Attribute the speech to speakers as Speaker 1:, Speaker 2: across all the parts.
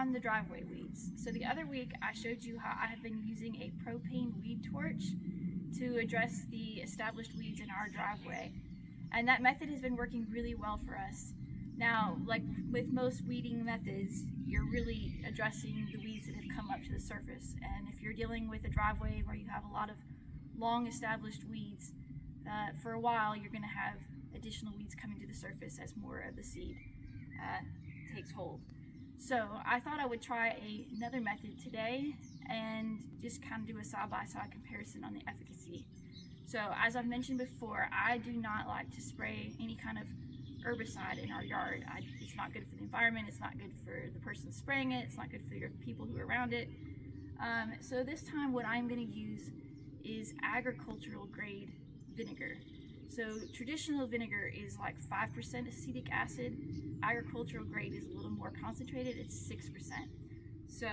Speaker 1: on the driveway weeds. So the other week I showed you how I have been using a propane weed torch to address the established weeds in our driveway. And that method has been working really well for us. Now, like with most weeding methods, you're really addressing the weeds that have come up to the surface. And if you're dealing with a driveway where you have a lot of long established weeds, for a while you're going to have additional weeds coming to the surface as more of the seed takes hold. So I thought I would try another method today and just kind of do a side-by-side comparison on the efficacy. So as I've mentioned before, I do not like to spray any kind of herbicide in our yard. It's not good for the environment, it's not good for the person spraying it, it's not good for your people who are around it. So this time what I'm going to use is agricultural grade vinegar. So traditional vinegar is like 5% acetic acid. Agricultural grade is a little more concentrated, it's 6%. So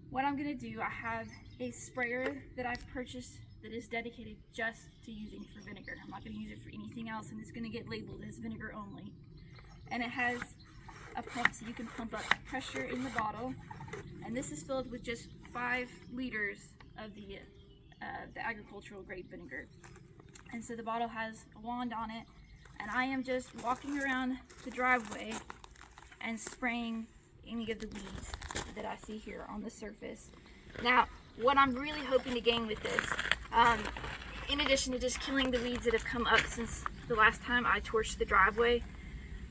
Speaker 1: what I'm going to do, I have a sprayer that I've purchased that is dedicated just to using for vinegar. I'm not going to use it for anything else, and it's going to get labeled as vinegar only. And it has a pump so you can pump up pressure in the bottle, and this is filled with just 5 liters of the agricultural grade vinegar. And so the bottle has a wand on it, and I am just walking around the driveway and spraying any of the weeds that I see here on the surface. Now, what I'm really hoping to gain with this, in addition to just killing the weeds that have come up since the last time I torched the driveway,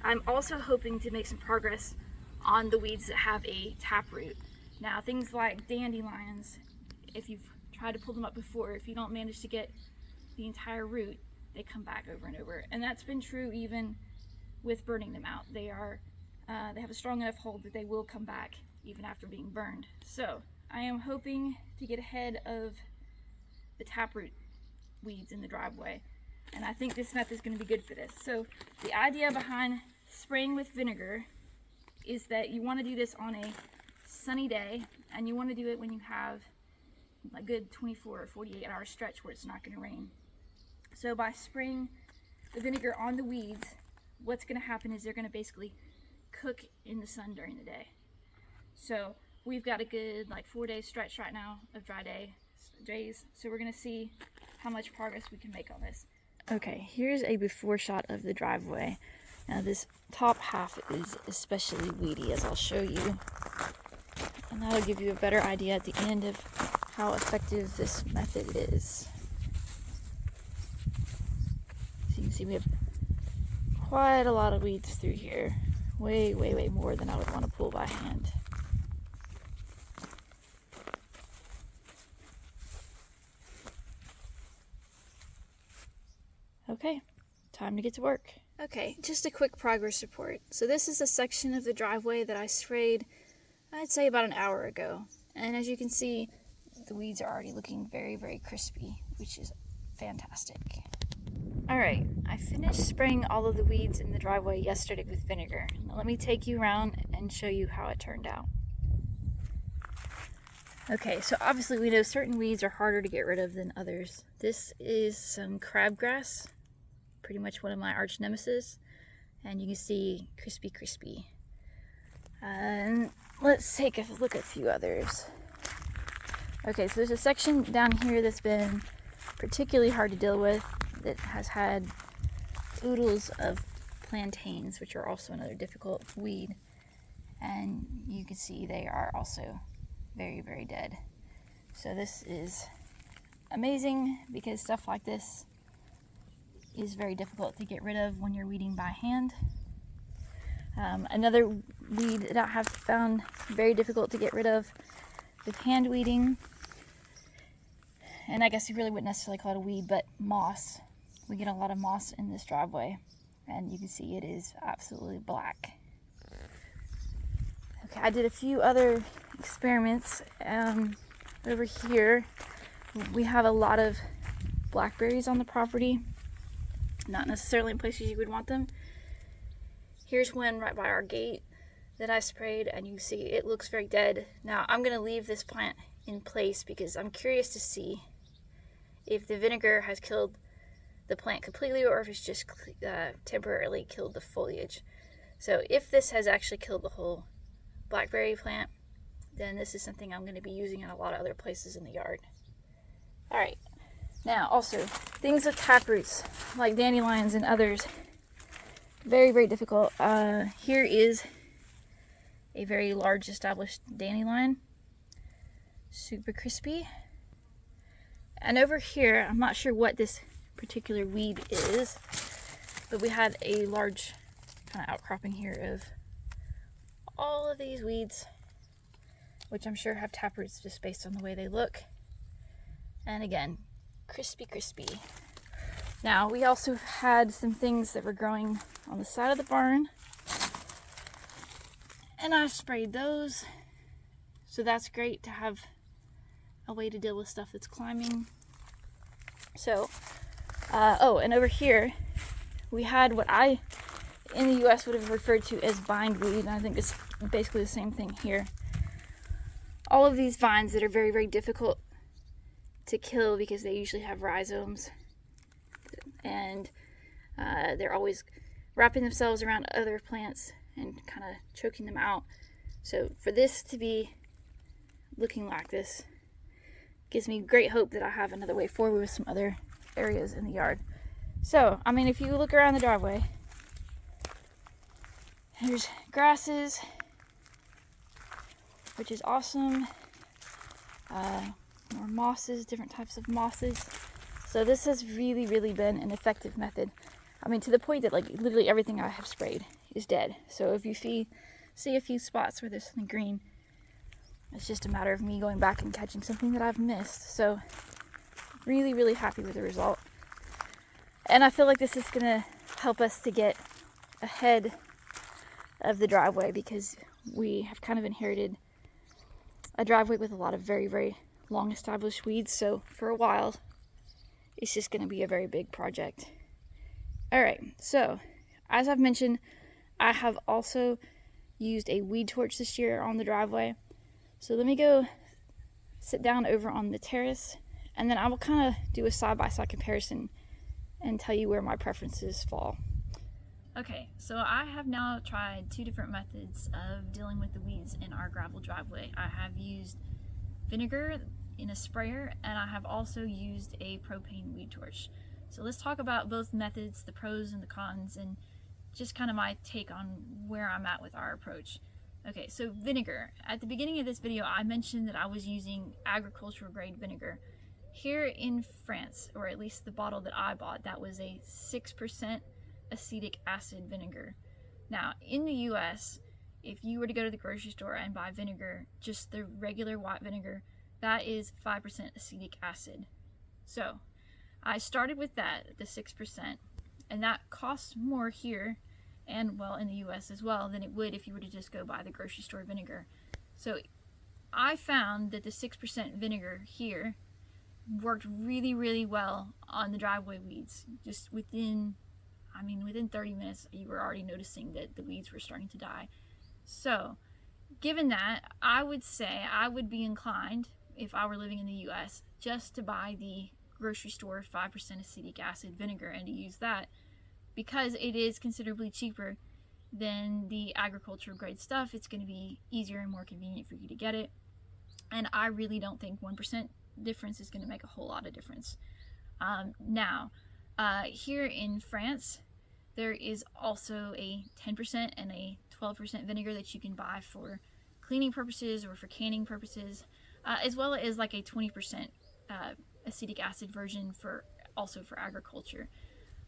Speaker 1: I'm also hoping to make some progress on the weeds that have a taproot. Now, things like dandelions, if you've tried to pull them up before, if you don't manage to get the entire root, they come back over and over. And that's been true even with burning them out. They have a strong enough hold that they will come back even after being burned. So I am hoping to get ahead of the taproot weeds in the driveway, and I think this method is going to be good for this. So the idea behind spraying with vinegar is that you want to do this on a sunny day, and you want to do it when you have a good 24 or 48 hour stretch where it's not going to rain. So by spraying the vinegar on the weeds, what's going to happen is they're going to basically cook in the sun during the day. So we've got a good 4-day stretch right now of dry days, so we're going to see how much progress we can make on this. Okay, here's a before shot of the driveway. Now this top half is especially weedy, as I'll show you, and that'll give you a better idea at the end of how effective this method is. So you can see we have quite a lot of weeds through here, way more than I would want to pull by hand. Okay, time to get to work. Okay, just a quick progress report. So this is a section of the driveway that I sprayed, I'd say about an hour ago. And as you can see, the weeds are already looking very crispy, which is fantastic. Alright, I finished spraying all of the weeds in the driveway yesterday with vinegar. Now let me take you around and show you how it turned out. Okay, so obviously we know certain weeds are harder to get rid of than others. This is some crabgrass, pretty much one of my arch nemesis, and you can see crispy. And let's take a look at a few others. Okay, so there's a section down here that's been particularly hard to deal with, that has had oodles of plantains, which are also another difficult weed, and you can see they are also very dead. So this is amazing because stuff like this is very difficult to get rid of when you're weeding by hand. Another weed that I have found very difficult to get rid of with hand weeding, and I guess you really wouldn't necessarily call it a weed, but moss. We get a lot of moss in this driveway, and you can see it is absolutely black. Okay, I did a few other experiments. Over here, we have a lot of blackberries on the property, not necessarily in places you would want them. Here's one right by our gate that I sprayed, and you can see it looks very dead. Now I'm going to leave this plant in place because I'm curious to see if the vinegar has killed the plant completely or if it's just temporarily killed the foliage. So if this has actually killed the whole blackberry plant, then this is something I'm going to be using in a lot of other places in the yard. All right, now also things with tap roots like dandelions and others, very, very difficult. Here is a very large established dandelion, super crispy. And over here, I'm not sure what this particular weed is, but we had a large kind of outcropping here of all of these weeds, which I'm sure have taproots just based on the way they look. And again, crispy, crispy. Now, we also had some things that were growing on the side of the barn, and I sprayed those. So that's great to have a way to deal with stuff that's climbing. So, oh, and over here, we had what I, in the US, would have referred to as bindweed, and I think it's basically the same thing here. All of these vines that are very, very difficult to kill because they usually have rhizomes, and they're always wrapping themselves around other plants and kind of choking them out. So for this to be looking like this gives me great hope that I have another way forward with some other areas in the yard. So, I mean, if you look around the driveway, there's grasses, which is awesome. More mosses, different types of mosses. So this has really, really been an effective method. I mean, to the point that like literally everything I have sprayed is dead. So if you see a few spots where there's something green, it's just a matter of me going back and catching something that I've missed. So really, really happy with the result. And I feel like this is gonna help us to get ahead of the driveway, because we have kind of inherited a driveway with a lot of very, very long established weeds. So for a while, it's just gonna be a very big project. All right, so as I've mentioned, I have also used a weed torch this year on the driveway. So let me go sit down over on the terrace, and then I will kind of do a side-by-side comparison and tell you where my preferences fall. Okay, so I have now tried two different methods of dealing with the weeds in our gravel driveway. I have used vinegar in a sprayer, and I have also used a propane weed torch. So let's talk about both methods, the pros and the cons, and just kind of my take on where I'm at with our approach. Okay, so vinegar. At the beginning of this video, I mentioned that I was using agricultural grade vinegar. Here in France, or at least the bottle that I bought, that was a 6% acetic acid vinegar. Now, in the US, if you were to go to the grocery store and buy vinegar, just the regular white vinegar, that is 5% acetic acid. So, I started with that, the 6%, and that costs more here, and well, in the US as well, than it would if you were to just go buy the grocery store vinegar. So I found that the 6% vinegar here worked really, really well on the driveway weeds. Just within 30 minutes, you were already noticing that the weeds were starting to die. So given that, I would say I would be inclined, if I were living in the US, just to buy the grocery store 5% acetic acid vinegar and to use that, because it is considerably cheaper than the agricultural grade stuff. It's going to be easier and more convenient for you to get it. And I really don't think 1% difference is going to make a whole lot of difference. Now, here in France, there is also a 10% and a 12% vinegar that you can buy for cleaning purposes or for canning purposes, as well as like a 20% acetic acid version for agriculture.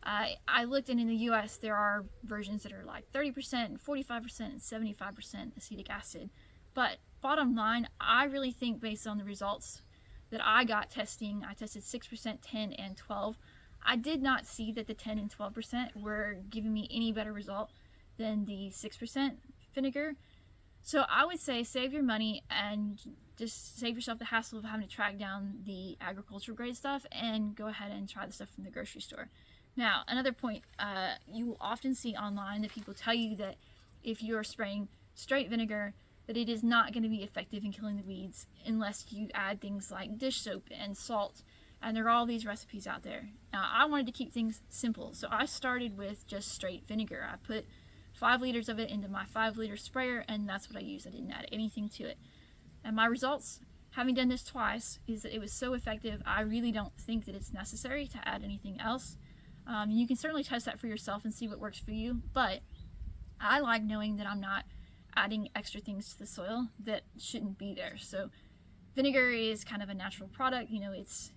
Speaker 1: I looked, and in the US there are versions that are like 30%, 45%, and 75% acetic acid. But bottom line, I really think based on the results that I got testing, I tested 6%, 10, and 12. I did not see that the 10 and 12% were giving me any better result than the 6% vinegar. So I would say save your money and just save yourself the hassle of having to track down the agricultural grade stuff and go ahead and try the stuff from the grocery store. Now, another point, you will often see online that people tell you that if you're spraying straight vinegar, that it is not going to be effective in killing the weeds unless you add things like dish soap and salt. And there are all these recipes out there. Now, I wanted to keep things simple, so I started with just straight vinegar. I put 5 liters of it into my 5-liter sprayer, and that's what I used. I didn't add anything to it. And my results, having done this twice, is that it was so effective. I really don't think that it's necessary to add anything else. You can certainly test that for yourself and see what works for you, but I like knowing that I'm not adding extra things to the soil that shouldn't be there. So vinegar is kind of a natural product, you know, it's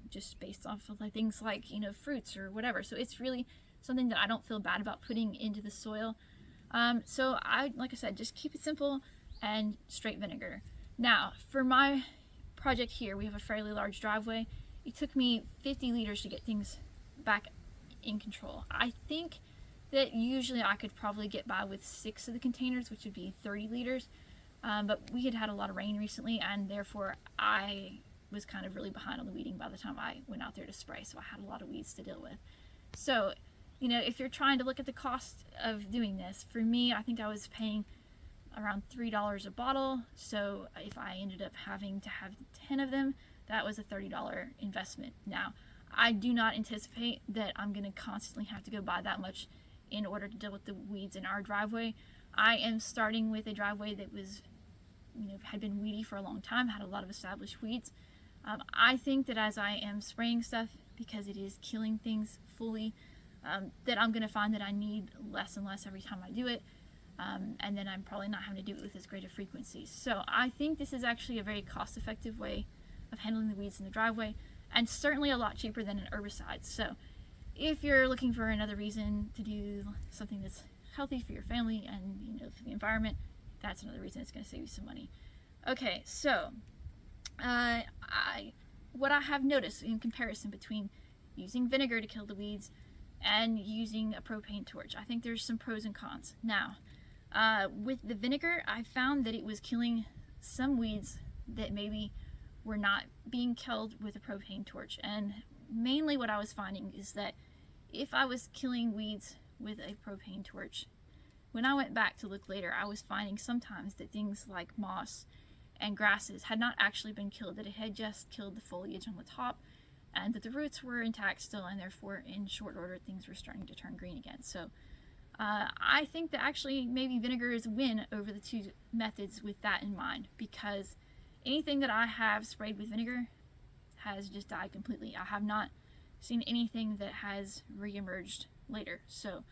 Speaker 1: just based off of like things like, you know, fruits or whatever. So it's really something that I don't feel bad about putting into the soil. So like I said, just keep it simple and straight vinegar. Now, for my project here, we have a fairly large driveway. It took me 50 liters to get things back in control. I think that usually I could probably get by with 6 of the containers, which would be 30 liters. But we had a lot of rain recently, and therefore I was kind of really behind on the weeding by the time I went out there to spray, so I had a lot of weeds to deal with. So, you know, if you're trying to look at the cost of doing this, for me, I think I was paying around $3 a bottle. So if I ended up having to have 10 of them, that was a $30 investment. Now, I do not anticipate that I'm going to constantly have to go buy that much in order to deal with the weeds in our driveway. I am starting with a driveway that was, you know, had been weedy for a long time, had a lot of established weeds. I think that as I am spraying stuff, because it is killing things fully, that I'm going to find that I need less and less every time I do it. And then I'm probably not having to do it with as great a frequency. So I think this is actually a very cost-effective way of handling the weeds in the driveway, and certainly a lot cheaper than an herbicide. So if you're looking for another reason to do something that's healthy for your family and, you know, for the environment, that's another reason it's going to save you some money. Okay, so what I have noticed in comparison between using vinegar to kill the weeds and using a propane torch, I think there's some pros and cons. Now, with the vinegar, I found that it was killing some weeds that maybe were not being killed with a propane torch. And mainly what I was finding is that if I was killing weeds with a propane torch, when I went back to look later, I was finding sometimes that things like moss and grasses had not actually been killed, that it had just killed the foliage on the top, and that the roots were intact still, and therefore in short order things were starting to turn green again. So I think that actually maybe vinegar is a win over the two methods with that in mind, because anything that I have sprayed with vinegar has just died completely. I have not seen anything that has re-emerged later. So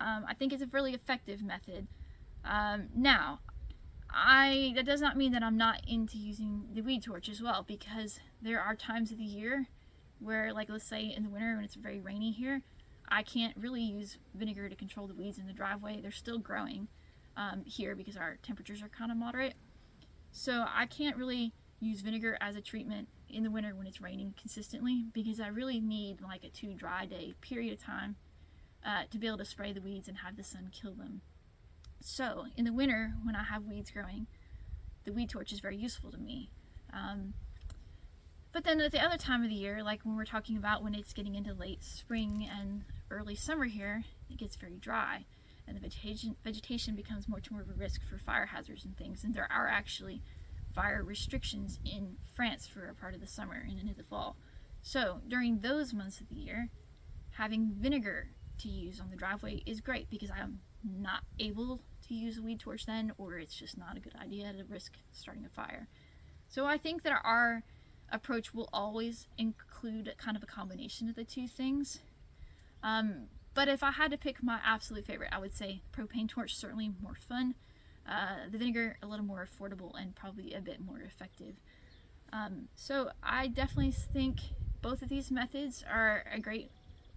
Speaker 1: I think it's a really effective method. Now, that does not mean that I'm not into using the weed torch as well, because there are times of the year where, like, let's say in the winter when it's very rainy here, I can't really use vinegar to control the weeds in the driveway. They're still growing here because our temperatures are kind of moderate. So I can't really use vinegar as a treatment in the winter when it's raining consistently, because I really need like a 2 dry day period of time to be able to spray the weeds and have the sun kill them. So in the winter, when I have weeds growing, the weed torch is very useful to me. But then at the other time of the year, like when we're talking about when it's getting into late spring and early summer here, it gets very dry, and the vegetation becomes much more of a risk for fire hazards and things. And there are actually fire restrictions in France for a part of the summer and into the fall. So during those months of the year, having vinegar to use on the driveway is great, because I'm not able to use a weed torch then, or it's just not a good idea to risk starting a fire. So I think that our approach will always include kind of a combination of the two things. But if I had to pick my absolute favorite, I would say propane torch, certainly more fun. The vinegar, a little more affordable and probably a bit more effective. So I definitely think both of these methods are a great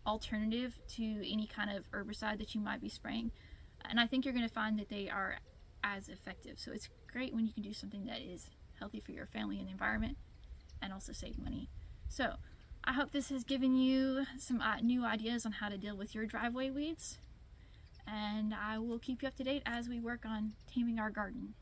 Speaker 1: alternative to any kind of herbicide that you might be spraying. And I think you're going to find that they are as effective. So it's great when you can do something that is healthy for your family and the environment and also save money. So I hope this has given you some new ideas on how to deal with your driveway weeds. And I will keep you up to date as we work on taming our garden.